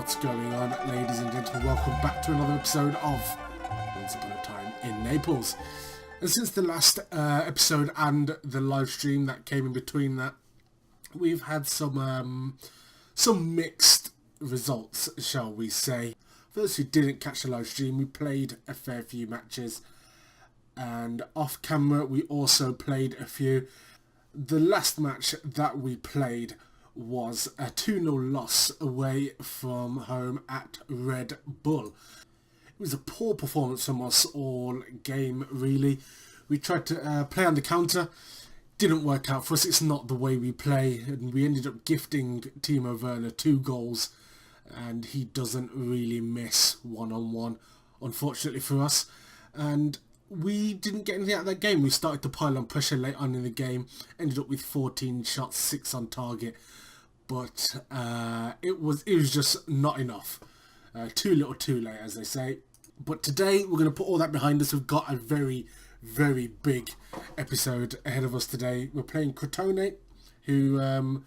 What's going on, ladies and gentlemen? Welcome back to another episode of Once Upon a Time in Naples. And since the last episode and the live stream that came in between that, we've had some mixed results, shall we say. For those who didn't catch the live stream, we played a fair few matches, and off camera we also played a few. The last match that we played was a 2-0 loss away from home at Red Bull. It was a poor performance from us all game, really. We tried to play on the counter, didn't work out for us. It's not the way we play, and we ended up gifting Timo Werner 2 goals, and he doesn't really miss one-on-one, unfortunately for us. And we didn't get anything out of that game. We started to pile on pressure late on in the game, ended up with 14 shots, 6 on target, but it was just not enough. Too little too late, as they say. But today we're going to put all that behind us. We've got a very, very big episode ahead of us today. We're playing Crotone, who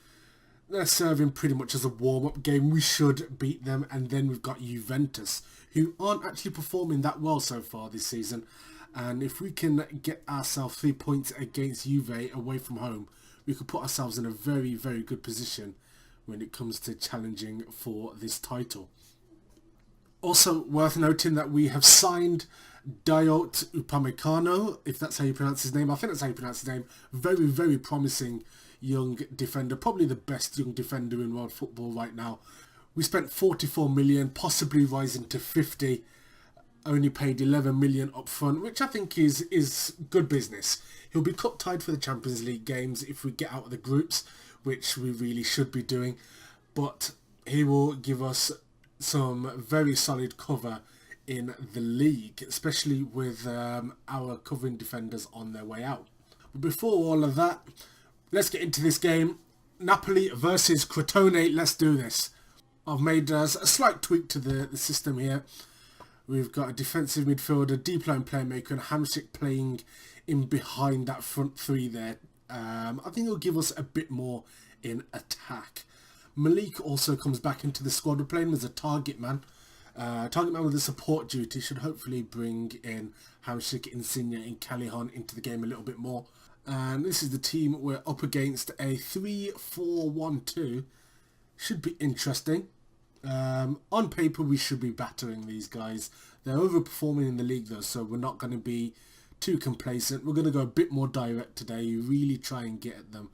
they're serving pretty much as a warm-up game. We should beat them. And then we've got Juventus, who aren't actually performing that well so far this season. And if we can get ourselves 3 points against Juve away from home, we could put ourselves in a very, very good position when it comes to challenging for this title. Also worth noting that we have signed Dayot Upamecano, if that's how you pronounce his name. I think that's how you pronounce his name. Very, very promising young defender. Probably the best young defender in world football right now. We spent 44 million, possibly rising to 50. Only paid 11 million up front, which I think is good business. He'll be cup tied for the Champions League games if we get out of the groups, which we really should be doing. But he will give us some very solid cover in the league, especially with our covering defenders on their way out. But before all of that, let's get into this game. Napoli versus Crotone. Let's do this. I've made a slight tweak to the system here. We've got a defensive midfielder, deep line playmaker, and Hamsik playing in behind that front three there. I think it'll give us a bit more in attack. Malik also comes back into the squad. We're playing as a target man. Target man with a support duty should hopefully bring in Hamsik, Insigne and Callejon into the game a little bit more. And this is the team we're up against. A 3-4-1-2. Should be interesting. On paper we should be battering these guys. They're overperforming in the league though, so we're not going to be too complacent. We're going to go a bit more direct today, really try and get at them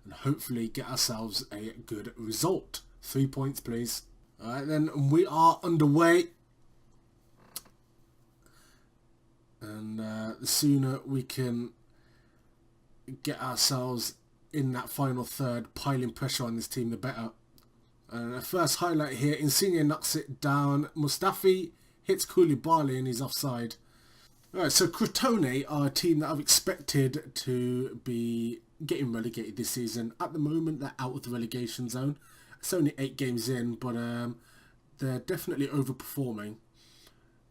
and hopefully get ourselves a good result. 3 points please. Alright then, we are underway, and the sooner we can get ourselves in that final third, piling pressure on this team, the better. And the first highlight here, Insigne knocks it down. Mustafi hits Koulibaly and he's offside. Alright, so Crotone are a team that I've expected to be getting relegated this season. At the moment, they're out of the relegation zone. It's only 8 games in, but they're definitely overperforming.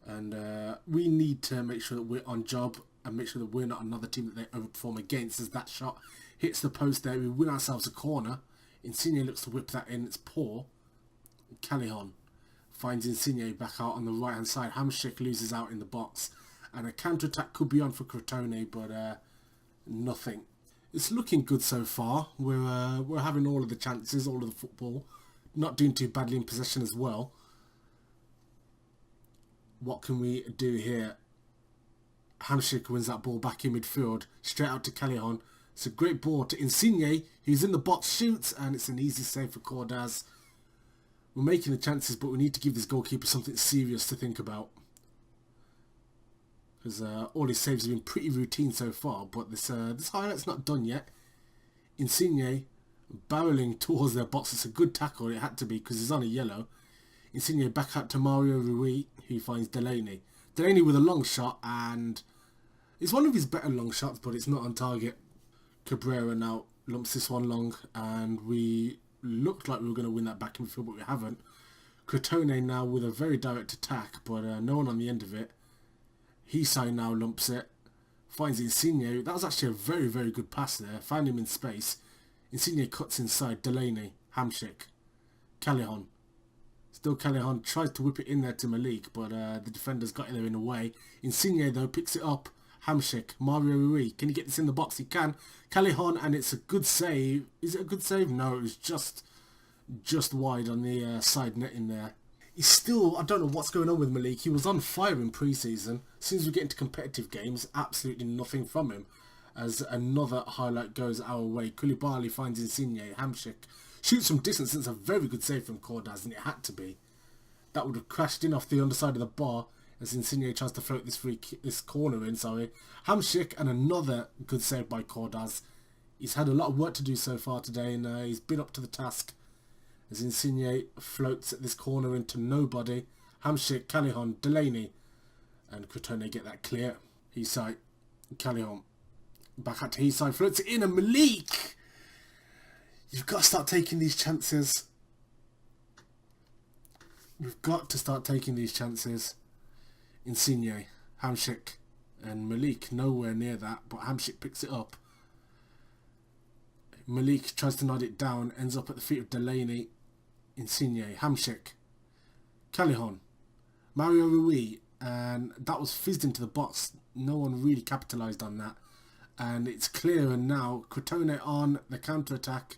And we need to make sure that we're on job and make sure that we're not another team that they overperform against. As that shot hits the post there, we win ourselves a corner. Insigne looks to whip that in, it's poor. Callejon finds Insigne back out on the right hand side. Hamsik loses out in the box. And a counter-attack could be on for Crotone, but nothing. It's looking good so far. We're having all of the chances, all of the football. Not doing too badly in possession as well. What can we do here? Hamsik wins that ball back in midfield. Straight out to Callejon. It's a great ball to Insigne, who's in the box, shoots, and it's an easy save for Cordaz. We're making the chances, but we need to give this goalkeeper something serious to think about. Because all his saves have been pretty routine so far, but this highlight's not done yet. Insigne barreling towards their box. It's a good tackle, it had to be, because he's on a yellow. Insigne back out to Mario Rui, who finds Delaney. Delaney with a long shot, and it's one of his better long shots, but it's not on target. Cabrera now lumps this one long, and we looked like we were going to win that back in midfield, but we haven't. Crotone now with a very direct attack, but no one on the end of it. Hisai now lumps it, finds Insigne. That was actually a very, very good pass there. Found him in space. Insigne cuts inside. Delaney, Hamsik, Callejon. Still Callejon tries to whip it in there to Malik, but the defender's got there in a way. Insigne though picks it up. Hamsik, Mario Rui, can he get this in the box? He can. Callejon, and it's a good save. Is it a good save? No, it was just wide on the side net in there. He's still, I don't know what's going on with Malik. He was on fire in pre-season. As soon as we get into competitive games, absolutely nothing from him. As another highlight goes our way. Koulibaly finds Insigne. Hamsik shoots from distance. It's a very good save from Cordaz, and it had to be. That would have crashed in off the underside of the bar as Insigne tries to float this corner in. Hamsik, and another good save by Cordaz. He's had a lot of work to do so far today, and he's been up to the task. As Insigne floats this corner into nobody. Hamsik, Callejon, Delaney, and Crotone get that clear. Hisai, Callejon, back out to Hisai, floats it in, and Malik! You've got to start taking these chances. We've got to start taking these chances. Insigne, Hamsik, and Malik nowhere near that, but Hamsik picks it up. Malik tries to nod it down, ends up at the feet of Delaney. Insigne, Hamsik, Callejon, Mario Rui, and that was fizzed into the box. No one really capitalised on that. And it's clearer now. Crotone on the counter-attack.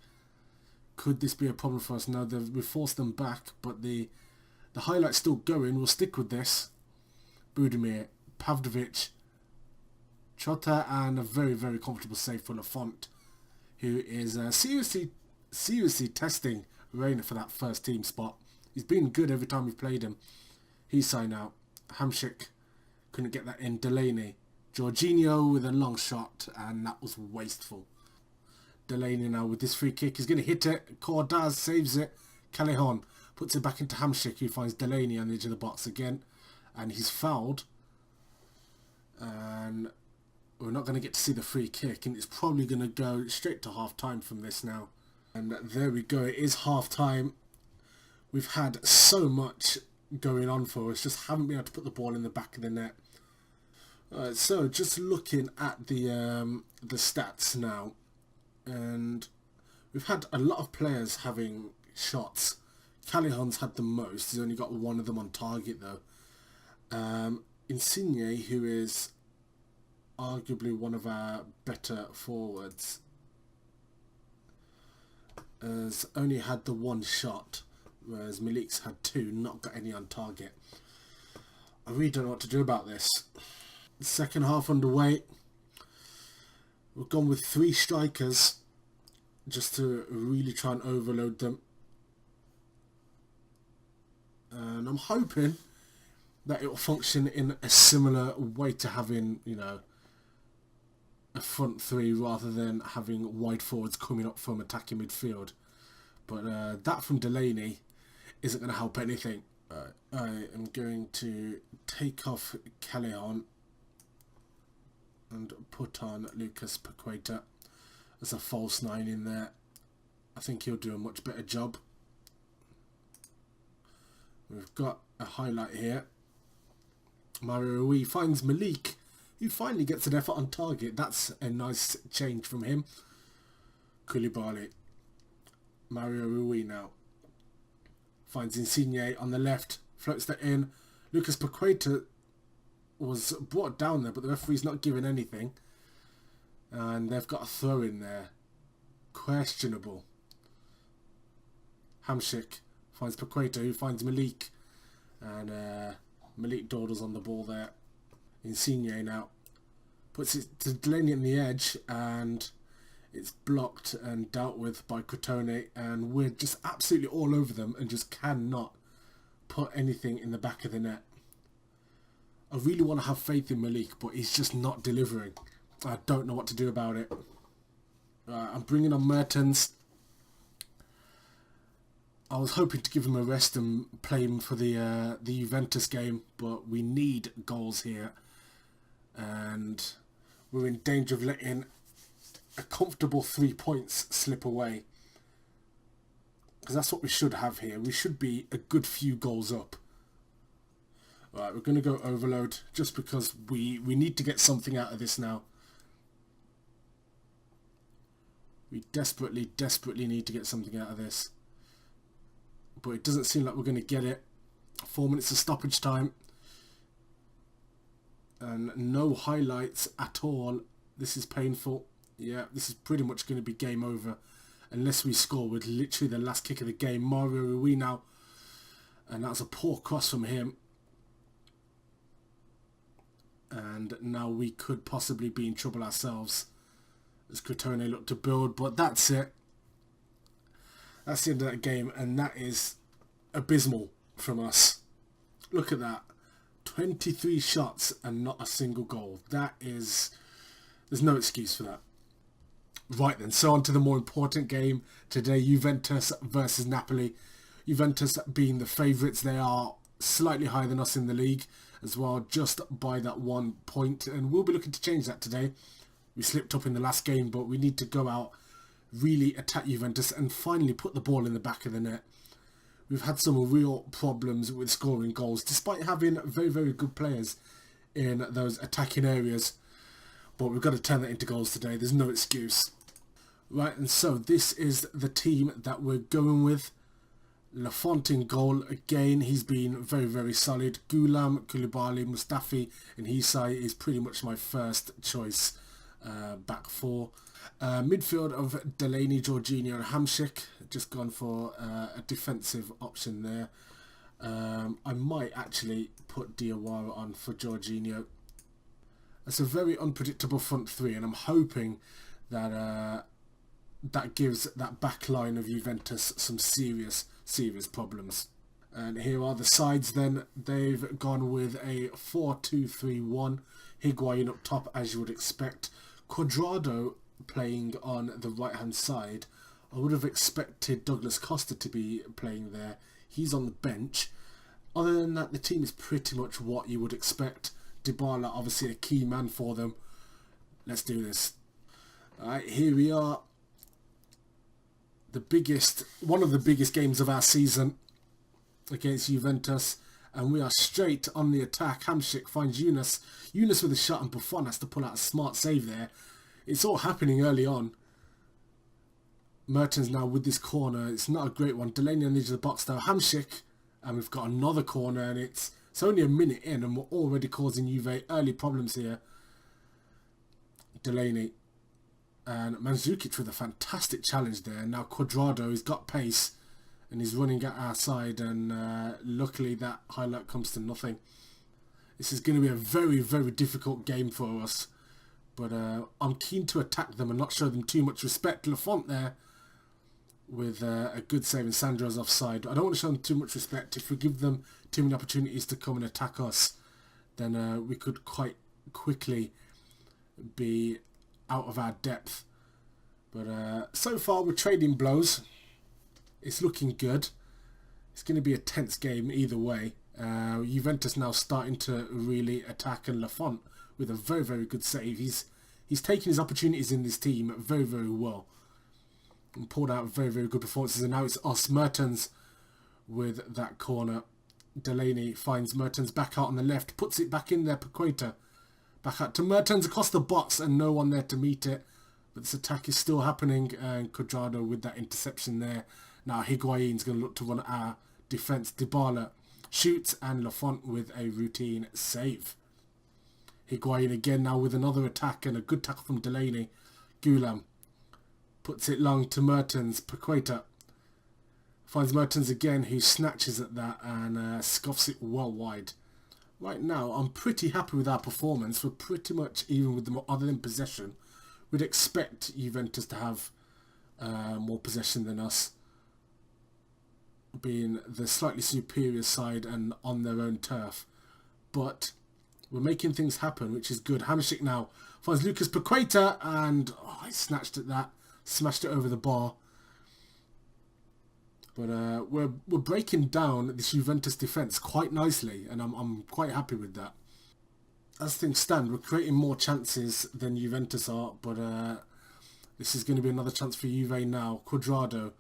Could this be a problem for us? No, we forced them back, but the highlight's still going. We'll stick with this. Budimir, Pavdovic, Chota, and a very, very comfortable save for Lafont, who is seriously testing Reina for that first team spot. He's been good every time we've played him. Hisai now. Hamsik couldn't get that in. Delaney. Jorginho with a long shot, and that was wasteful. Delaney now with this free kick. He's going to hit it. Cordaz saves it. Callejon puts it back into Hamsik, who finds Delaney on the edge of the box again. And he's fouled. And we're not going to get to see the free kick. And it's probably going to go straight to half-time from this now. And there we go. It is half-time. We've had so much going on for us. Just haven't been able to put the ball in the back of the net. So just looking at the stats now. And we've had a lot of players having shots. Callejon's had the most. He's only got one of them on target though. Insigne, who is arguably one of our better forwards, has only had the one shot, whereas Malik's had two, not got any on target. I really don't know what to do about this. Second half underway. We've gone with 3 strikers just to really try and overload them. And I'm hoping that it will function in a similar way to having, you know, a front 3 rather than having wide forwards coming up from attacking midfield. But that from Delaney isn't going to help anything. I am going to take off Callejon and put on Lucas Paqueta as a false 9 in there. I think he'll do a much better job. We've got a highlight here. Mario Rui finds Malik, who finally gets an effort on target. That's a nice change from him. Koulibaly. Mario Rui now. Finds Insigne on the left. Floats that in. Lucas Paqueta was brought down there, but the referee's not giving anything. And they've got a throw in there. Questionable. Hamsik finds Paqueta, who finds Malik. And Malik dawdles on the ball there. Insigne now puts it to Delaney on the edge, and it's blocked and dealt with by Crotone, and we're just absolutely all over them and just cannot put anything in the back of the net. I really want to have faith in Malik, but he's just not delivering. I don't know what to do about it. I'm bringing on Mertens. I was hoping to give him a rest and play him for the Juventus game, but we need goals here, and we're in danger of letting a comfortable 3 points slip away, because that's what we should have here. We should be a good few goals up. Right, we're going to go overload just because we need to get something out of this now. We desperately need to get something out of this. but it doesn't seem like we're going to get it. 4 minutes of stoppage time. And no highlights at all. This is painful. Yeah, this is pretty much going to be game over unless we score with literally the last kick of the game. Mario Rui now. And that's a poor cross from him. And now we could possibly be in trouble ourselves as Crotone look to build, but that's it. That's the end of that game, and that is abysmal from us. Look at that. 23 shots and not a single goal. That is... there's no excuse for that. Right then, so on to the more important game today, Juventus versus Napoli. Juventus being the favourites, they are slightly higher than us in the league as well, just by that 1 point, and we'll be looking to change that today. We slipped up in the last game, but we need to go out, really attack Juventus and finally put the ball in the back of the net. We've had some real problems with scoring goals, despite having very, very good players in those attacking areas. But we've got to turn that into goals today. There's no excuse. Right, and so this is the team that we're going with. Lafont in goal again. He's been very, very solid. Gulam, Koulibaly, Mustafi and Hisai is pretty much my first choice back four. Midfield of Delaney, Jorginho and Hamsik. Just gone for a defensive option there. I might actually put Diawara on for Jorginho. It's a very unpredictable front three, and I'm hoping that that gives that back line of Juventus some serious problems. And here are the sides then. They've gone with a 4-2-3-1. Higuain up top, as you would expect. Cuadrado playing on the right hand side. I would have expected Douglas Costa to be playing there. He's on the bench. Other than that, the team is pretty much what you would expect. Dybala obviously a key man for them. Let's do this. Alright, here we are. One of the biggest games of our season against Juventus, and we are straight on the attack. Hamsik finds Yunus with a shot, and Buffon has to pull out a smart save there. It's all happening early on. Mertens now with this corner. It's not a great one. Delaney on the edge of the box though. Hamsik, and we've got another corner, and it's only a minute in and we're already causing Juve early problems here. Delaney. And Mandzukic with a fantastic challenge there. Now Cuadrado, he's got pace and he's running at our side, and luckily that highlight comes to nothing. This is going to be a very, very difficult game for us. But I'm keen to attack them and not show them too much respect. Lafont there with a good save, and Sandro's offside. I don't want to show them too much respect. If we give them too many opportunities to come and attack us, then we could quite quickly be out of our depth. But so far we're trading blows. It's looking good. It's going to be a tense game either way. Juventus now starting to really attack, and Lafont with a very, very good save. He's taking his opportunities in this team very, very well and pulled out very, very good performances. And now it's us. Mertens with that corner. Delaney finds Mertens back out on the left, puts it back in there. Paqueta back out to Mertens across the box, and no one there to meet it. But this attack is still happening, and Cuadrado with that interception there. Now Higuain's going to look to run at our defence. Dybala shoots, and Lafont with a routine save. Higuain again now with another attack, and a good tackle from Delaney. Gulam puts it long to Mertens. Paqueta finds Mertens again, who snatches at that and scuffs it well wide. Right now, I'm pretty happy with our performance. We're pretty much even with them, other than possession. We'd expect Juventus to have more possession than us, being the slightly superior side and on their own turf. But we're making things happen, which is good. Hamsik now finds Lucas Paqueta, and I snatched at that, smashed it over the bar. But we're breaking down this Juventus defence quite nicely, and I'm quite happy with that. As things stand, we're creating more chances than Juventus are, but this is going to be another chance for Juve now. Cuadrado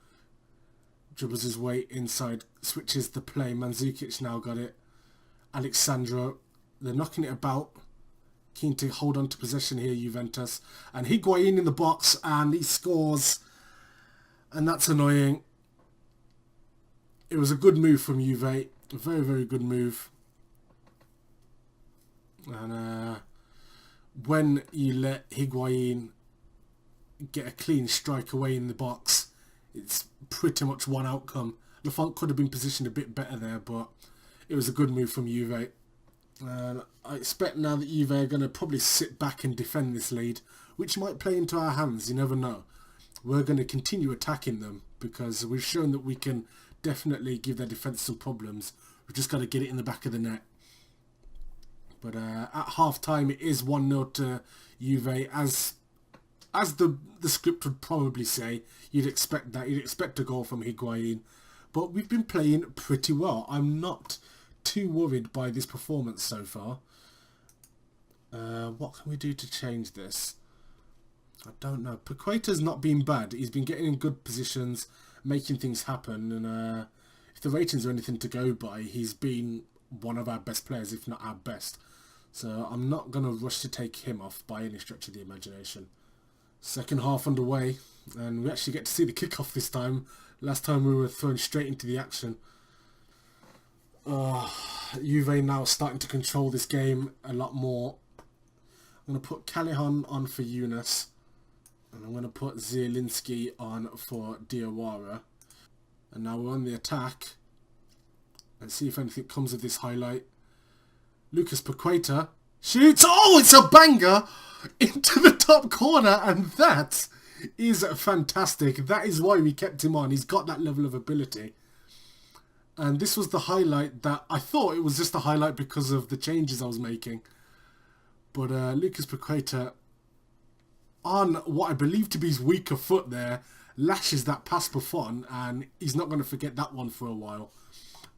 dribbles his way inside, switches the play. Mandzukic now got it. Alexandro, they're knocking it about. Keen to hold on to possession here, Juventus. And Higuain in the box, and he scores. And that's annoying. it was a good move from Juve. A very, very good move. And when you let Higuain get a clean strike away in the box, it's pretty much one outcome. Lafont could have been positioned a bit better there, but it was a good move from Juve. And I expect now that Juve are going to probably sit back and defend this lead, which might play into our hands, you never know. We're going to continue attacking them because we've shown that we can definitely give their defence some problems. We've just got to get it in the back of the net. But at half-time it is 1-0 to Juve, as the script would probably say. You'd expect that. You'd expect a goal from Higuain. But we've been playing pretty well. I'm not too worried by this performance so far. What can we do to change this? I don't know. Paqueta's not been bad. He's been getting in good positions, making things happen. And if the ratings are anything to go by, he's been one of our best players, if not our best. So I'm not going to rush to take him off by any stretch of the imagination. Second half underway, and we actually get to see the kickoff this time. Last time we were thrown straight into the action. Juve now starting to control this game a lot more. I'm going to put Callejon on for Yunus, and I'm going to put Zielinski on for Diawara. And now we're on the attack. Let's see if anything comes of this highlight. Lucas Paqueta shoots. Oh, it's a banger into the top corner, and that is fantastic. That is why we kept him on. He's got that level of ability. And this was the highlight that I thought it was just a highlight because of the changes I was making. But Lucas Paqueta, on what I believe to be his weaker foot there, lashes that past Buffon, and he's not going to forget that one for a while.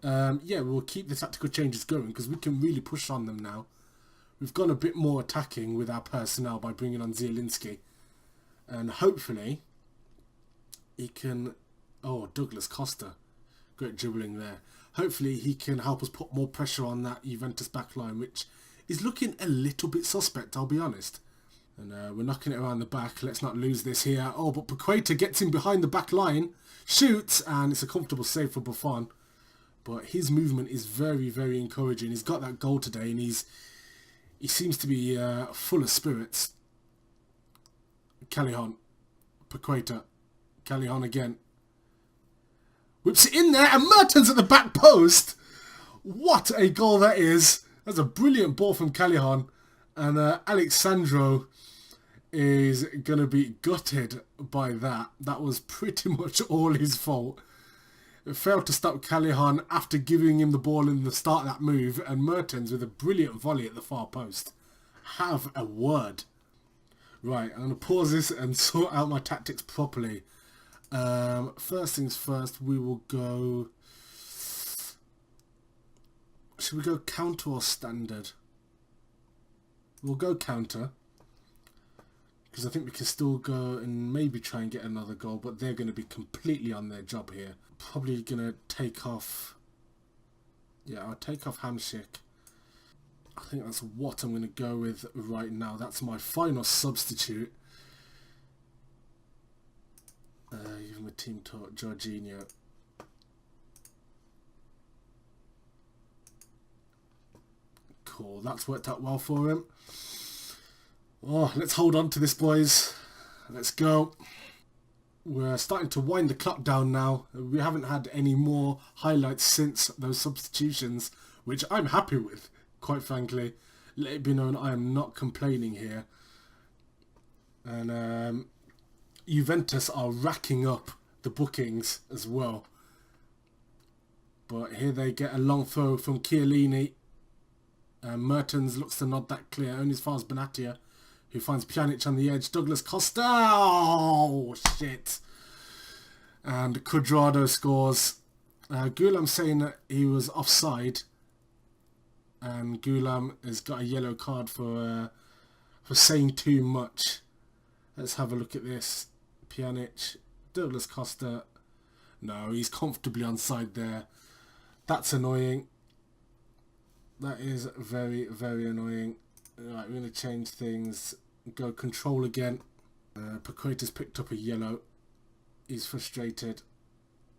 Yeah, we'll keep the tactical changes going because we can really push on them now. We've gone a bit more attacking with our personnel by bringing on Zielinski. And hopefully he can... Oh, Douglas Costa. Great dribbling there. Hopefully he can help us put more pressure on that Juventus backline, which is looking a little bit suspect, I'll be honest. And we're knocking it around the back. Let's not lose this here. Oh, but Paqueta gets in behind the back line, shoots, and it's a comfortable save for Buffon. But his movement is very, very encouraging. He's got that goal today, and he seems to be full of spirits. Callejon, Paqueta, Callejon again. Whips it in there, and Mertens at the back post. What a goal that is. That's a brilliant ball from Callejon. And Alexandro is going to be gutted by that. That was pretty much all his fault. It failed to stop Callejon after giving him the ball in the start of that move, and Mertens with a brilliant volley at the far post. Have a word. Right, I'm going to pause this and sort out my tactics properly. First things first, we will go... Should we go counter or standard? We'll go counter. Because I think we can still go and maybe try and get another goal, but they're going to be completely on their job here. Probably going to take off... Yeah, I'll take off Hamsik. I think that's what I'm going to go with right now. That's my final substitute. Give him a team talk, Jorginho. Cool, that's worked out well for him. Oh, let's hold on to this, boys. Let's go. We're starting to wind the clock down now. We haven't had any more highlights since those substitutions, which I'm happy with, quite frankly. Let it be known I am not complaining here. And Juventus are racking up the bookings as well. But here they get a long throw from Chiellini. Mertens looks to nod that clear, only as far as Benatia, who finds Pjanic on the edge. Douglas Costa, oh shit. And Cuadrado scores. Gulam saying that he was offside. And Gulam has got a yellow card for saying too much. Let's have a look at this. Pjanic, Douglas Costa. No, he's comfortably onside there. That's annoying. That is very, very annoying. Right, we're going to change things. Go control again. Paqueta's picked up a yellow. He's frustrated.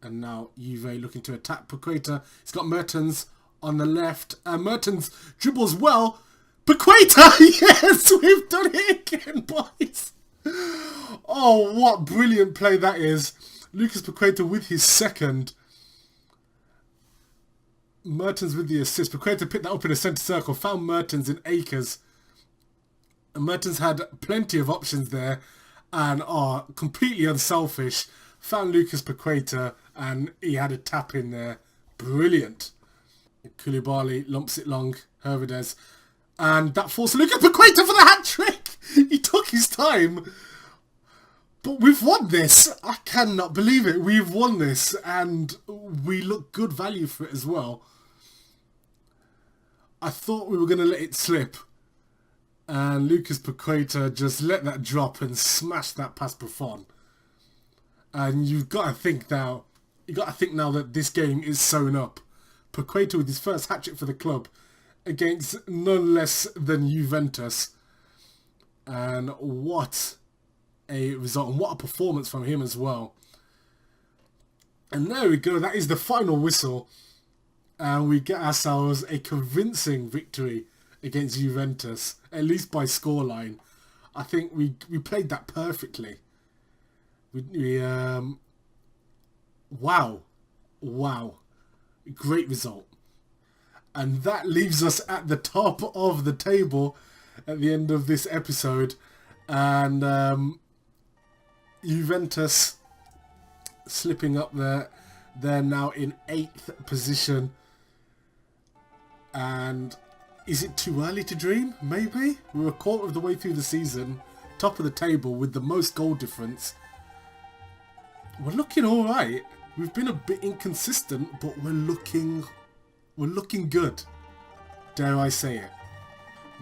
And now Juve looking to attack Paqueta. He's got Mertens on the left. And Mertens dribbles well. Paqueta! Yes, we've done it again, boys. Oh, what brilliant play that is. Lucas Paqueta with his second. Mertens with the assist. Paqueta picked that up in the centre circle. Found Mertens in acres. And Mertens had plenty of options there. And completely unselfish. Found Lucas Paqueta. And he had a tap in there. Brilliant. Koulibaly lumps it long. Hervedez. And that forced Lucas Paqueta for the hat-trick. He took his time. But we've won this. I cannot believe it. We've won this. And we look good value for it as well. I thought we were going to let it slip. And Lucas Paqueta just let that drop and smashed that past Buffon. And you've got to think now. You've got to think now that this game is sewn up. Paqueta with his first hat-trick for the club. Against none less than Juventus. And what a result. And what a performance from him as well. And there we go. That is the final whistle. And we get ourselves a convincing victory against Juventus. At least by scoreline. I think we played that perfectly. Wow. Great result. And that leaves us at the top of the table at the end of this episode. And Juventus slipping up there. They're now in 8th position. And is it too early to dream? Maybe? We were a quarter of the way through the season. Top of the table with the most goal difference. We're looking alright. We've been a bit inconsistent, but we're looking good, dare I say it.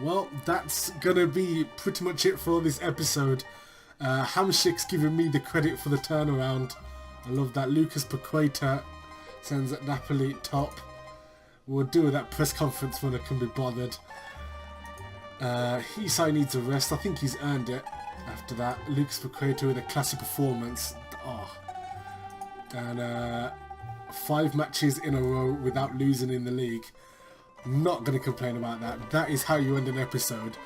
Well, that's gonna be pretty much it for this episode. Hamshik's giving me the credit for the turnaround. I love that. Lucas Paqueta sends at Napoli top. We'll do with that press conference when I can be bothered. Isai needs a rest. I think he's earned it after that. Lucas Paqueta with a classy performance. And 5 matches in a row without losing in the league. Not going to complain about that. That is how you end an episode.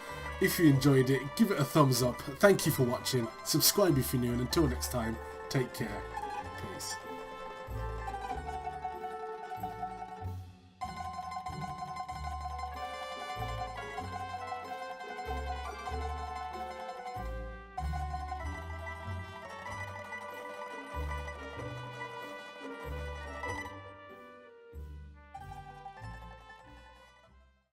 If you enjoyed it, give it a thumbs up. Thank you for watching. Subscribe if you're new, and until next time, take care. Peace.